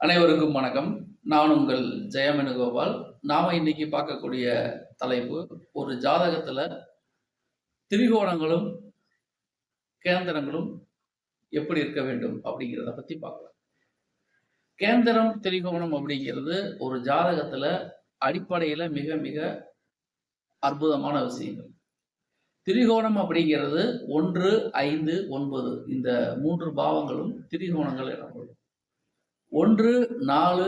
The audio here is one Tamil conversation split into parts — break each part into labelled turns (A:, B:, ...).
A: அனைவருக்கும் வணக்கம். நான் உங்கள் ஜெயவேணுகோபால். நாம இன்னைக்கு பார்க்கக்கூடிய தலைப்பு, ஒரு ஜாதகத்துல திரிகோணங்களும், கேந்திரங்களும் எப்படி இருக்க வேண்டும் அப்படிங்கிறத பத்தி பார்க்கலாம். கேந்திரம், திரிகோணம் அப்படிங்கிறது ஒரு ஜாதகத்துல அடிப்படையில மிக மிக அற்புதமான விஷயங்கள். திரிகோணம் அப்படிங்கிறது 1, 5, 9 இந்த 3 பாவங்களும் திரிகோணங்கள் எனப்படும். 1, 4,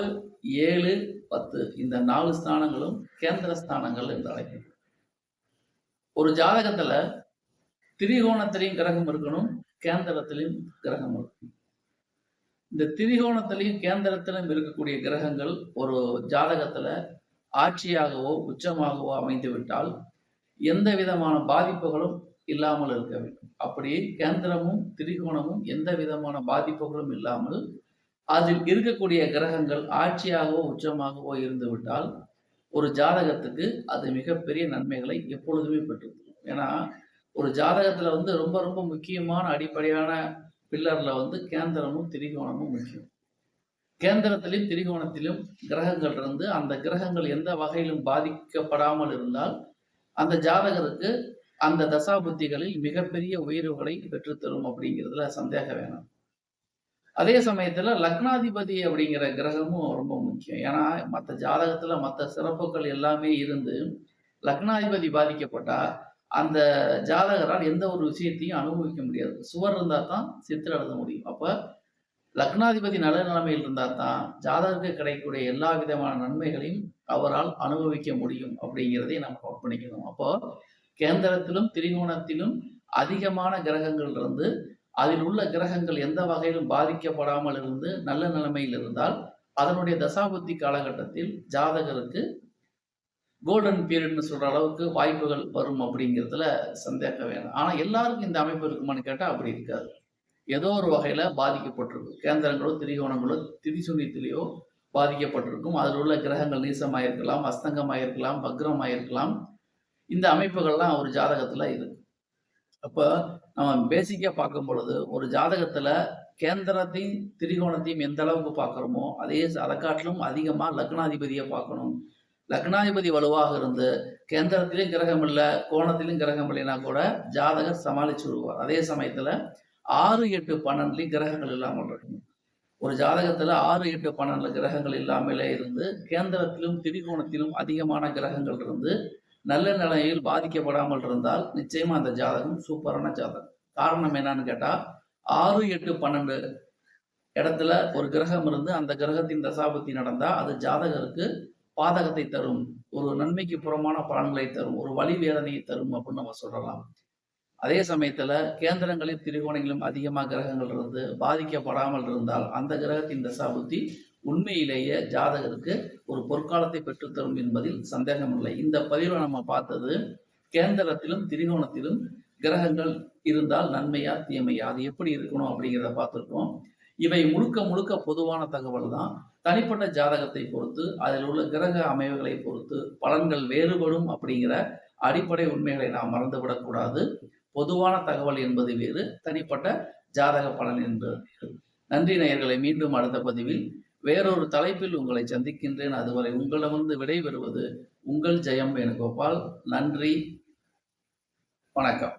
A: 7, 10 இந்த 4 ஸ்தானங்களும் கேந்திர ஸ்தானங்கள் என்று அழைக்கப்படும். ஒரு ஜாதகத்துல திரிகோணத்திலையும் கிரகம் இருக்கணும், கேந்திரத்திலையும் கிரகம் இருக்கணும். இந்த திரிகோணத்திலையும் கேந்திரத்திலும் இருக்கக்கூடிய கிரகங்கள் ஒரு ஜாதகத்துல ஆட்சியாகவோ உச்சமாகவோ அமைந்து விட்டால் எந்த விதமான பாதிப்புகளும் இல்லாமல் இருக்க வேண்டும். அப்படி கேந்திரமும் திரிகோணமும் எந்த விதமான பாதிப்புகளும் இல்லாமல் அதில் இருக்கக்கூடிய கிரகங்கள் ஆட்சியாகவோ உச்சமாகவோ இருந்து விட்டால் ஒரு ஜாதகத்துக்கு அது மிகப்பெரிய நன்மைகளை எப்பொழுதுமே பெற்றுத்தரும். ஏன்னா ஒரு ஜாதகத்துல ரொம்ப ரொம்ப முக்கியமான அடிப்படையான பில்லர்ல கேந்திரமும் திரிகோணமும் முக்கியம். கேந்திரத்திலும் திரிகோணத்திலும் கிரகங்கள் இருந்து அந்த கிரகங்கள் எந்த வகையிலும் பாதிக்கப்படாமல் இருந்தால் அந்த ஜாதகருக்கு அந்த தசாபுத்திகளில் மிகப்பெரிய உயர்வுகளை பெற்றுத்தரும் அப்படிங்கிறதுல சந்தேகம் வேணும். அதே சமயத்துல லக்னாதிபதி அப்படிங்கிற கிரகமும் ரொம்ப முக்கியம். ஏன்னா மற்ற ஜாதகத்துல மற்ற சிறப்புகள் எல்லாமே இருந்து லக்னாதிபதி பாதிக்கப்பட்டா அந்த ஜாதகரால் எந்த ஒரு விஷயத்தையும் அனுபவிக்க முடியாது. சுவர் இருந்தா தான் சித்திர எழுத முடியும். அப்ப லக்னாதிபதி நல்ல நிலைமையில் இருந்தா தான் ஜாதகருக்கு கிடைக்கக்கூடிய எல்லா விதமான நன்மைகளையும் அவரால் அனுபவிக்க முடியும் அப்படிங்கிறதை நம்ம நோட் பண்ணிக்கணும். அப்போ கேந்திரத்திலும் திரிகோணத்திலும் அதிகமான கிரகங்கள் இருந்து அதில் உள்ள கிரகங்கள் எந்த வகையிலும் பாதிக்கப்படாமல் இருந்து நல்ல நிலைமையில் இருந்தால் அதனுடைய தசாபுத்தி காலகட்டத்தில் ஜாதகருக்கு கோல்டன் பீரியட்னு சொல்ற அளவுக்கு வாய்ப்புகள் வரும் அப்படிங்கிறதுல சந்தேகம் வேணும். ஆனா எல்லாருக்கும் இந்த அமைப்பு இருக்குமான்னு கேட்டா அப்படி இருக்காது. ஏதோ ஒரு வகையில பாதிக்கப்பட்டிருக்கும். கேந்திரங்களோ திரிகோணங்களோ திரிசூன்யத்திலேயோ பாதிக்கப்பட்டிருக்கும். அதில் உள்ள கிரகங்கள் நீசமாயிருக்கலாம், அஸ்தங்கமாயிருக்கலாம், வக்ரமாயிருக்கலாம். இந்த அமைப்புகள்லாம் ஒரு ஜாதகத்துல இருக்கு. அப்ப நம்ம பேசிக்கா பார்க்கும் பொழுது ஒரு ஜாதகத்துல கேந்திரத்தையும் திரிகோணத்தையும் எந்த அளவுக்கு பார்க்குறோமோ அதை காட்டிலும் அதிகமா லக்னாதிபதியை பார்க்கணும். லக்னாதிபதி வலுவாக இருந்து கேந்திரத்திலும் கிரகம் இல்லை, கோணத்திலும் கிரகம் இல்லைன்னா கூட ஜாதகர் சமாளிச்சு விடுவார். அதே சமயத்துல 6, 8, 12 கிரகங்கள் இல்லாமல் இருக்கணும். ஒரு ஜாதகத்துல 6, 8, 12 கிரகங்கள் இல்லாமலே இருந்து கேந்திரத்திலும் திரிகோணத்திலும் அதிகமான கிரகங்கள் இருந்து நல்ல நிலையில் பாதிக்கப்படாமல் இருந்தால் நிச்சயமா அந்த ஜாதகம் சூப்பரான ஜாதகம். காரணம் என்னன்னு கேட்டா 6, 8, 12 இடத்துல ஒரு கிரகம் இருந்து அந்த கிரகத்தின் தசாபுத்தி நடந்தா அது ஜாதகருக்கு பாதகத்தை தரும், ஒரு நன்மைக்கு புறமான பலன்களை தரும், ஒரு வலி வேதனையை தரும் அப்படின்னு நம்ம சொல்லலாம். அதே சமயத்துல கேந்திரங்களில் திரிகோணங்களும் அதிகமாக கிரகங்கள் இருந்து பாதிக்கப்படாமல் இருந்தால் அந்த கிரகத்தின் தசாபுத்தி உண்மையிலேயே ஜாதகருக்கு ஒரு பொற்காலத்தை பெற்றுத்தரும் என்பதில் சந்தேகம் இல்லை. இந்த பதிவில் நம்ம பார்த்தது கேந்திரத்திலும் திரிகோணத்திலும் கிரகங்கள் இருந்தால் நன்மையா தீமையா, அது எப்படி இருக்கணும் அப்படிங்கிறத பார்த்துருக்கோம். இவை முழுக்க முழுக்க பொதுவான தகவல் தான். தனிப்பட்ட ஜாதகத்தை பொறுத்து அதில் உள்ள கிரக அமைவுகளை பொறுத்து பலன்கள் வேறுபடும் அப்படிங்கிற அடிப்படை உண்மைகளை நாம் மறந்துவிடக்கூடாது. பொதுவான தகவல் என்பது வேறு, தனிப்பட்ட ஜாதக பலன் என்பது வேறு. நன்றி நேயர்களை, மீண்டும் அடுத்த பதிவில் வேறொரு தலைப்பில் உங்களை சந்திக்கின்றேன். அதுவரை உங்களிடமிருந்து விடைபெறுவது உங்கள் ஜெயம் வேணுகோபால். நன்றி, வணக்கம்.